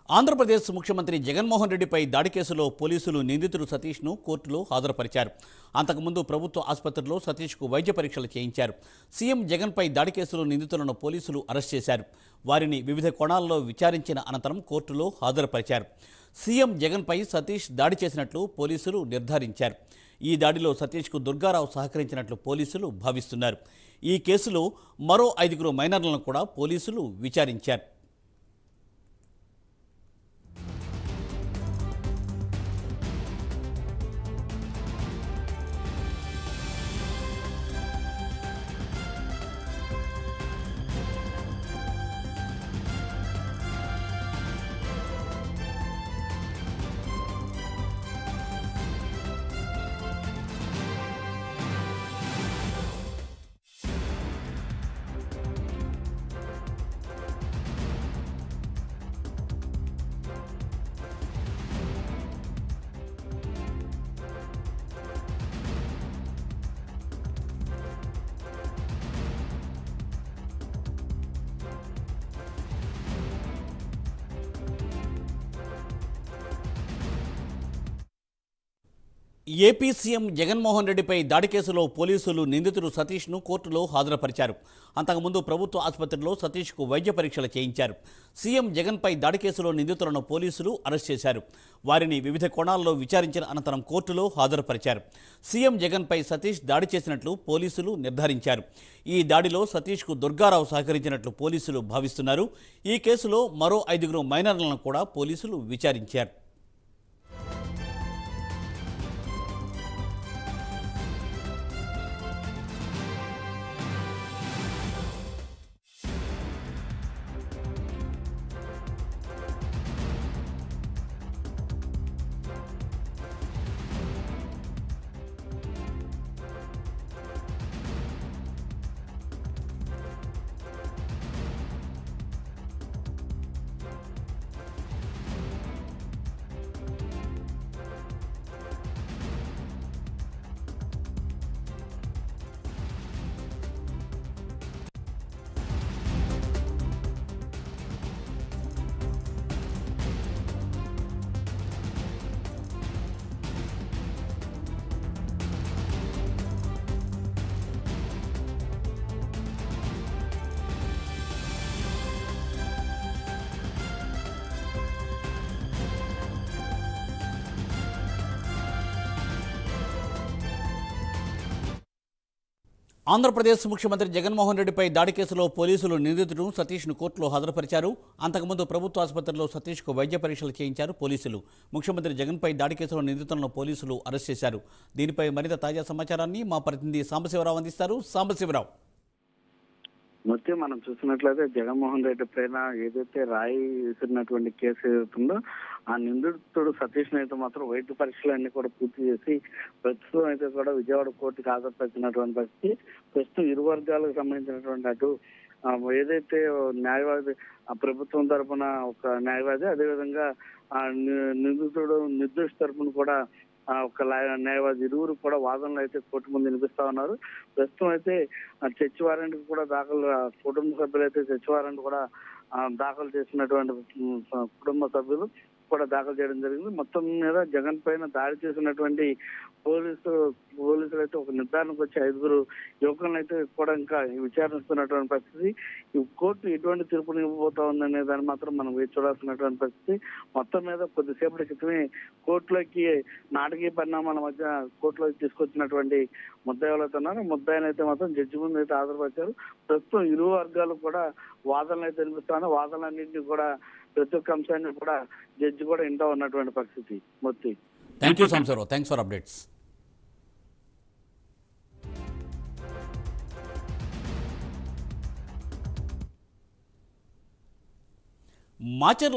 ఆంధ్రప్రదేశ్ ముఖ్యమంత్రి జగన్మోహన్ రెడ్డిపై దాడి కేసులో పోలీసులు నిందితుడు సతీష్ను కోర్టులో హాజరుపరిచారు. అంతకుముందు ప్రభుత్వ ఆసుపత్రిలో సతీష్కు వైద్య పరీక్షలు చేయించారు. సీఎం జగన్పై దాడి కేసులో నిందితులను పోలీసులు అరెస్ట్ చేశారు. వారిని వివిధ కోణాల్లో విచారించిన అనంతరం కోర్టులో హాజరుపరిచారు. సీఎం జగన్పై సతీష్ దాడి చేసినట్లు పోలీసులు నిర్ధారించారు. ఈ దాడిలో సతీష్కు దుర్గారావు సహకరించినట్లు పోలీసులు భావిస్తున్నారు. ఈ కేసులో మరో 5 మైనర్లను కూడా పోలీసులు విచారించారు. ఏపీ సీఎం జగన్మోహన్ రెడ్డిపై దాడి కేసులో పోలీసులు నిందితుడు సతీష్ను కోర్టులో హాజరుపరిచారు. అంతకుముందు ప్రభుత్వ ఆసుపత్రిలో సతీష్కు వైద్య పరీక్షలు చేయించారు. సీఎం జగన్పై దాడి కేసులో నిందితులను పోలీసులు అరెస్ట్ చేశారు. వారిని వివిధ కోణాల్లో విచారించిన అనంతరం కోర్టులో హాజరుపరిచారు. సీఎం జగన్పై సతీష్ దాడి చేసినట్లు పోలీసులు నిర్ధారించారు. ఈ దాడిలో సతీష్కు దుర్గారావు సహకరించినట్లు పోలీసులు భావిస్తున్నారు. ఈ కేసులో మరో 5 మైనర్లను కూడా పోలీసులు విచారించారు. ఆంధ్రప్రదేశ్ ముఖ్యమంత్రి జగన్మోహన్ రెడ్డిపై దాడి కేసులో పోలీసులు నిందితుడు సతీష్ను కోర్టులో హాజరుపరిచారు. అంతకుముందు ప్రభుత్వ ఆసుపత్రిలో సతీష్కు వైద్య పరీక్షలు చేయించారు పోలీసులు. ముఖ్యమంత్రి జగన్పై దాడి కేసులో నిందితులను పోలీసులు అరెస్ట్ చేశారు. దీనిపై మరింత తాజా సమాచారాన్ని మా ప్రతినిధి సాంబశివరావు అందిస్తారు. సాంబశివరావు, మొత్తం మనం చూసినట్లయితే జగన్మోహన్ రెడ్డి పైన ఏదైతే రాయి విసిరినటువంటి కేసు ఏదైతుందో ఆ నిందితుడు సతీష్ అయితే మాత్రం వైద్య పరీక్షలన్నీ కూడా పూర్తి చేసి ప్రస్తుతం అయితే కూడా విజయవాడ కోర్టుకు హాజరుపరిచినటువంటి పరిస్థితి. ప్రస్తుతం ఇరు వర్గాలకు సంబంధించినటువంటి అటు ఏదైతే న్యాయవాది ప్రభుత్వం తరఫున ఒక న్యాయవాది, అదేవిధంగా ఆ నిందితుడు నిర్దోష తరఫున కూడా ఒక న్యాయవాది ఇరువురు కూడా వాదనలు అయితే కోర్టు ముందు వినిపిస్తా ఉన్నారు. ప్రస్తుతం అయితే చర్చ్ వారెంట్ కూడా దాఖలు, కుటుంబ సభ్యులు అయితే చర్చ్ వారెంట్ కూడా దాఖలు చేసినటువంటి కుటుంబ సభ్యులు కూడా దాఖలు చేయడం జరిగింది. మొత్తం మీద జగన్ పైన దాడి చేసినటువంటి పోలీసులు అయితే ఒక నిర్ధారణకు వచ్చి 5 యువకులను అయితే కూడా ఇంకా విచారిస్తున్నటువంటి పరిస్థితి. ఈ కోర్టు ఎటువంటి తీర్పుని ఇవ్వబోతా ఉందనే దాన్ని మాత్రం మనం వేచి చూడాల్సినటువంటి పరిస్థితి. మొత్తం మీద కొద్దిసేపటి క్రితమే కోర్టులోకి నాటకీయ పరిణామాల మధ్య కోర్టులోకి తీసుకొచ్చినటువంటి ముద్దాయిలతో ఉన్నారు. ముద్దాయిని అయితే మాత్రం జడ్జి ముందు అయితే హాజరుపరిచారు. ప్రస్తుతం ఇరు వర్గాలు కూడా వాదనలు అయితే వినిపిస్తాను. వాదనలన్నింటినీ కూడా ప్రతి ఒక్క అంశాన్ని కూడా జడ్జి కూడా ఇంటా ఉన్నటువంటి పరిస్థితి. మొత్తం thank you Sambasivarao, thanks for updates. Macherla